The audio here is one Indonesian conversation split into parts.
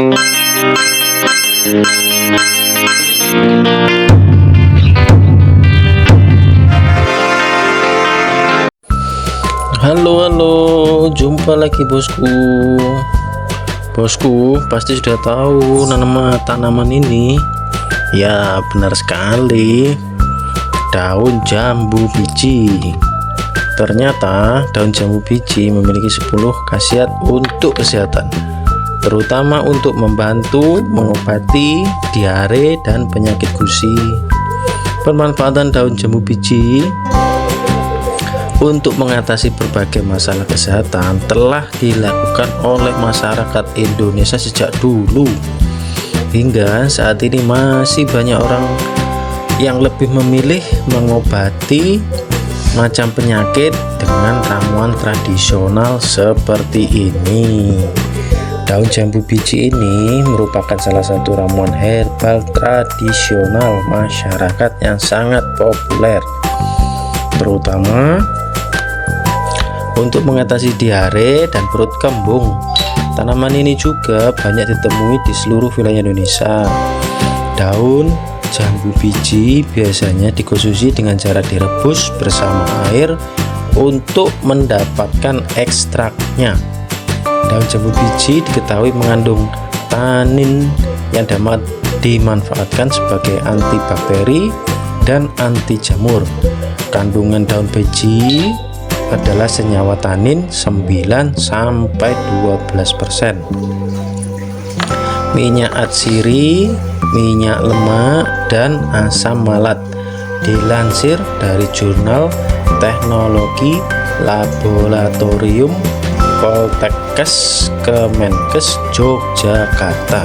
Halo, jumpa lagi bosku. Bosku pasti sudah tahu nama tanaman ini. Ya, benar sekali, daun jambu biji. Ternyata daun jambu biji memiliki 10 khasiat untuk kesehatan, terutama untuk membantu mengobati diare dan penyakit gusi. Pemanfaatan daun jambu biji untuk mengatasi berbagai masalah kesehatan telah dilakukan oleh masyarakat Indonesia sejak dulu. Hingga saat ini masih banyak orang yang lebih memilih mengobati macam penyakit dengan ramuan tradisional seperti ini. Daun jambu biji ini merupakan salah satu ramuan herbal tradisional masyarakat yang sangat populer, terutama untuk mengatasi diare dan perut kembung. Tanaman ini juga banyak ditemui di seluruh wilayah Indonesia. Daun jambu biji biasanya dikonsumsi dengan cara direbus bersama air untuk mendapatkan ekstraknya. Daun jambu biji diketahui mengandung tanin yang dapat dimanfaatkan sebagai antibakteri dan anti jamur. Kandungan daun biji adalah senyawa tanin 9-12%. Minyak atsiri, minyak lemak, dan asam malat. Dilansir dari jurnal Teknologi Laboratorium Poltekkes Kemenkes Yogyakarta.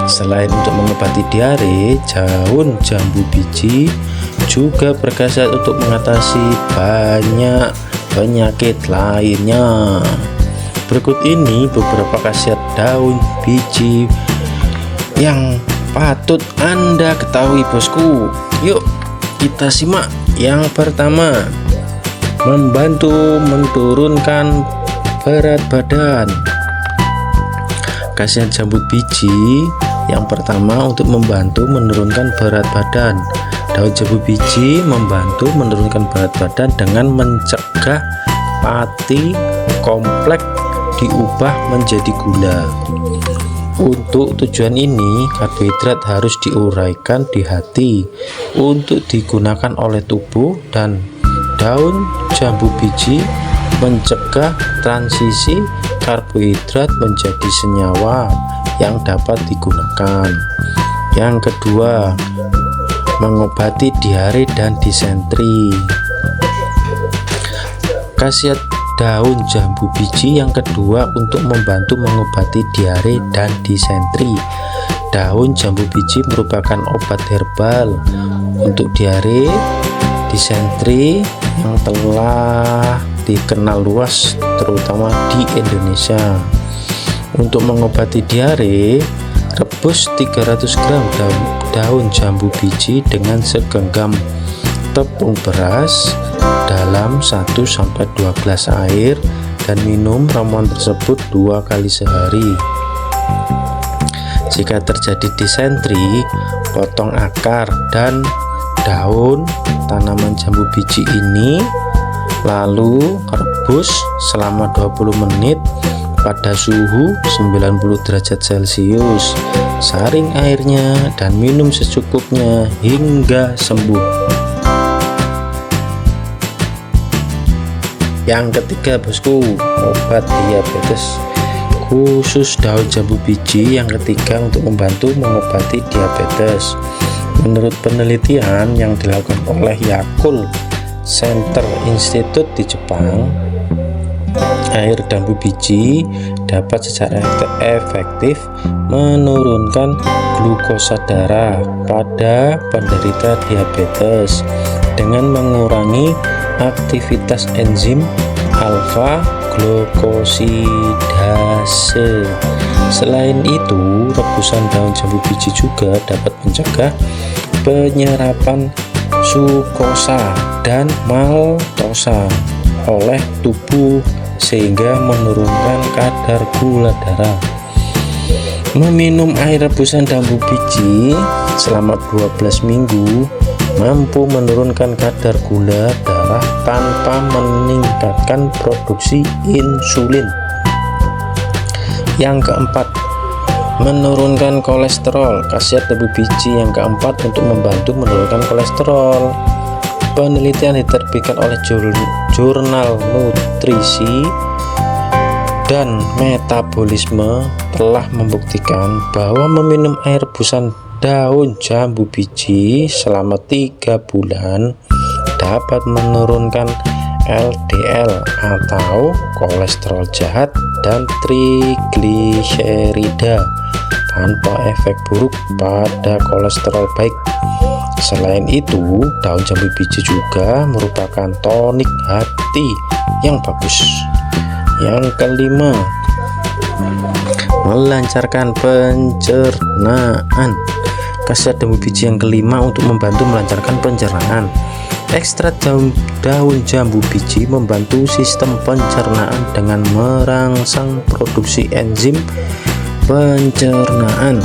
Selain untuk mengobati diare, daun jambu biji juga berkhasiat untuk mengatasi banyak penyakit lainnya. Berikut ini beberapa khasiat daun biji yang patut Anda ketahui bosku. Yuk kita simak. Yang pertama, membantu menurunkan berat badan. Khasiat jambu biji yang pertama untuk membantu menurunkan berat badan. Daun jambu biji membantu menurunkan berat badan dengan mencegah pati kompleks diubah menjadi gula. Untuk tujuan ini, karbohidrat harus diuraikan di hati untuk digunakan oleh tubuh, dan daun jambu biji mencegah transisi karbohidrat menjadi senyawa yang dapat digunakan. Yang kedua, mengobati diare dan disentri. Khasiat daun jambu biji yang kedua untuk membantu mengobati diare dan disentri. Daun jambu biji merupakan obat herbal untuk diare, disentri yang telah dikenal luas terutama di Indonesia. Untuk mengobati diare, rebus 300 gram daun jambu biji dengan segenggam tepung beras dalam 1-2 gelas air dan minum ramuan tersebut 2 kali sehari. Jika terjadi disentri, potong akar dan daun tanaman jambu biji ini lalu rebus selama 20 menit pada suhu 90 derajat Celcius. Saring airnya dan minum secukupnya hingga sembuh. Yang ketiga bosku, obat diabetes. Khusus daun jambu biji yang ketiga untuk membantu mengobati diabetes. Menurut penelitian yang dilakukan oleh Yakult Center Institute di Jepang, air jambu biji dapat secara efektif menurunkan glukosa darah pada penderita diabetes dengan mengurangi aktivitas enzim alfa glukosidase. Selain itu, rebusan daun jambu biji juga dapat mencegah penyerapan sukosa dan maltosa oleh tubuh sehingga menurunkan kadar gula darah. Meminum air rebusan jambu biji selama 12 minggu mampu menurunkan kadar gula darah tanpa meningkatkan produksi insulin. Yang keempat, menurunkan kolesterol. Khasiat jambu biji yang keempat untuk membantu menurunkan kolesterol. Penelitian diterbitkan oleh jurnal nutrisi dan metabolisme telah membuktikan bahwa meminum air rebusan daun jambu biji selama 3 bulan dapat menurunkan LDL atau kolesterol jahat dan trigliserida tanpa efek buruk pada kolesterol baik. Selain itu, daun jambu biji juga merupakan tonik hati yang bagus. Yang kelima, melancarkan pencernaan. Khasiat jambu biji yang kelima untuk membantu melancarkan pencernaan. Ekstrak daun jambu biji membantu sistem pencernaan dengan merangsang produksi enzim pencernaan.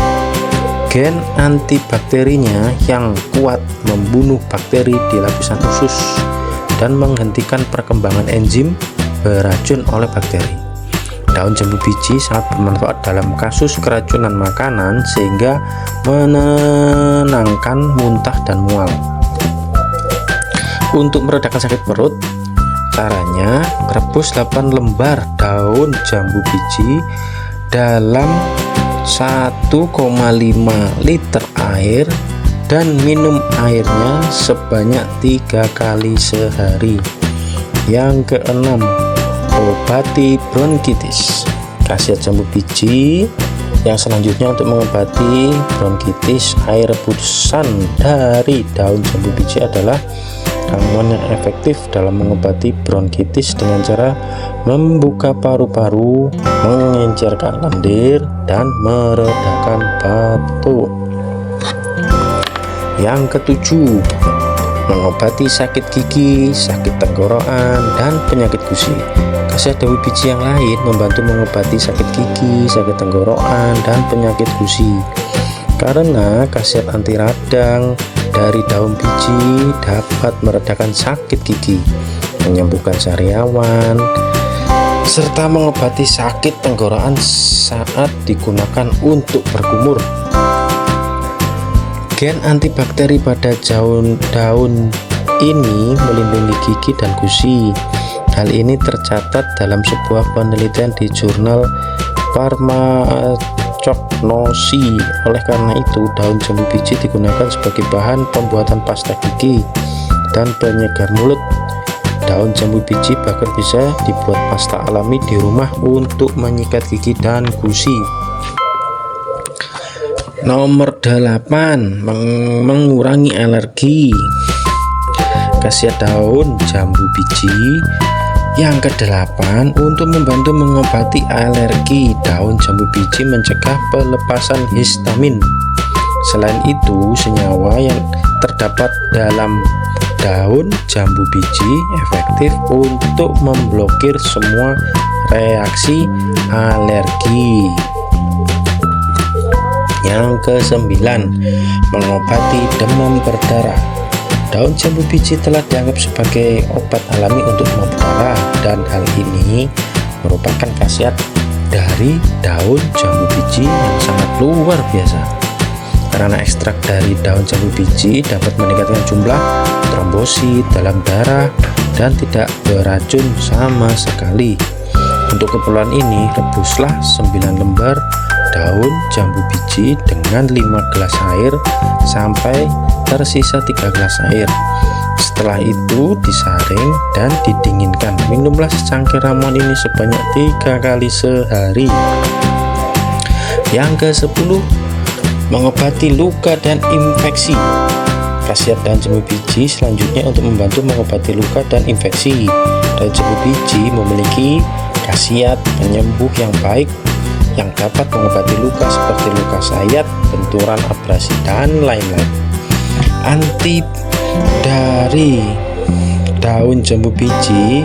Gen antibakterinya yang kuat membunuh bakteri di lapisan usus dan menghentikan perkembangan enzim beracun oleh bakteri. Daun jambu biji sangat bermanfaat dalam kasus keracunan makanan sehingga menenangkan muntah dan mual. Untuk meredakan sakit perut, caranya rebus 8 lembar daun jambu biji dalam 1,5 liter air dan minum airnya sebanyak 3 kali sehari. Yang keenam, obati bronkitis. Khasiat jambu biji yang selanjutnya untuk mengobati bronkitis, air rebusan dari daun jambu biji adalah ramuan yang efektif dalam mengobati bronkitis dengan cara membuka paru-paru, mengencerkan lendir, dan meredakan batuk. Yang ketujuh, mengobati sakit gigi, sakit tenggorokan, dan penyakit gusi. Khasiat daun biji yang lain membantu mengobati sakit gigi, sakit tenggorokan, dan penyakit gusi. Karena khasiat anti radang dari daun biji dapat meredakan sakit gigi, menyembuhkan sariawan, serta mengobati sakit tenggorokan saat digunakan untuk berkumur. Gen antibakteri pada daun ini melindungi gigi dan gusi. Hal ini tercatat dalam sebuah penelitian di jurnal Farmakognosi. Oleh karena itu, daun jambu biji digunakan sebagai bahan pembuatan pasta gigi dan penyegar mulut. Daun jambu biji bahkan bisa dibuat pasta alami di rumah untuk menyikat gigi dan gusi. Nomor 8, mengurangi alergi. Khasiat daun jambu biji yang ke-8 untuk membantu mengobati alergi. Daun jambu biji mencegah pelepasan histamin. Selain itu, senyawa yang terdapat dalam daun jambu biji efektif untuk memblokir semua reaksi alergi. Yang ke-9, mengobati demam berdarah. Daun jambu biji telah dianggap sebagai obat alami untuk demam berdarah, dan hal ini merupakan khasiat dari daun jambu biji yang sangat luar biasa. Karena ekstrak dari daun jambu biji dapat meningkatkan jumlah trombosit dalam darah dan tidak beracun sama sekali. Untuk keperluan ini, rebuslah 9 lembar daun jambu biji dengan 5 gelas air sampai tersisa 3 gelas air. Setelah itu disaring dan didinginkan. Minumlah secangkir ramuan ini sebanyak 3 kali sehari. Yang ke-10, mengobati luka dan infeksi. Khasiat daun jambu biji selanjutnya untuk membantu mengobati luka dan infeksi. Daun jambu biji memiliki khasiat penyembuh yang baik yang dapat mengobati luka seperti luka sayat, benturan, abrasi, dan lain-lain. Anti dari daun jambu biji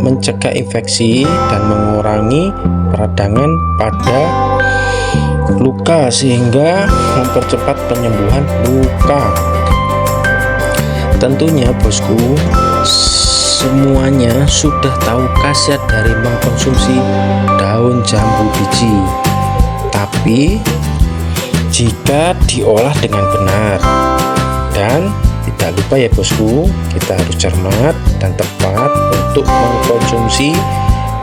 mencegah infeksi dan mengurangi peradangan pada luka sehingga mempercepat penyembuhan luka. Tentunya bosku, semuanya sudah tahu khasiat dari mengkonsumsi daun jambu biji. Tapi jika diolah dengan benar, dan tidak lupa ya bosku, kita harus cermat dan tepat untuk mengkonsumsi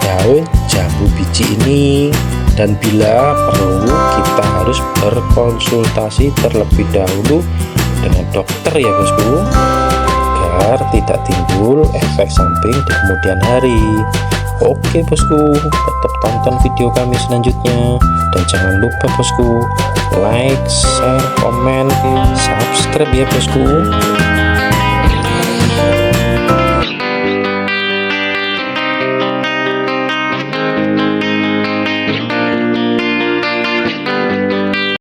daun jambu biji ini. Dan bila perlu, kita harus berkonsultasi terlebih dahulu dengan dokter ya bosku, agar tidak timbul efek samping di kemudian hari. Oke bosku, tetap tonton video kami selanjutnya, dan jangan lupa bosku like, share, komen, subscribe ya bosku.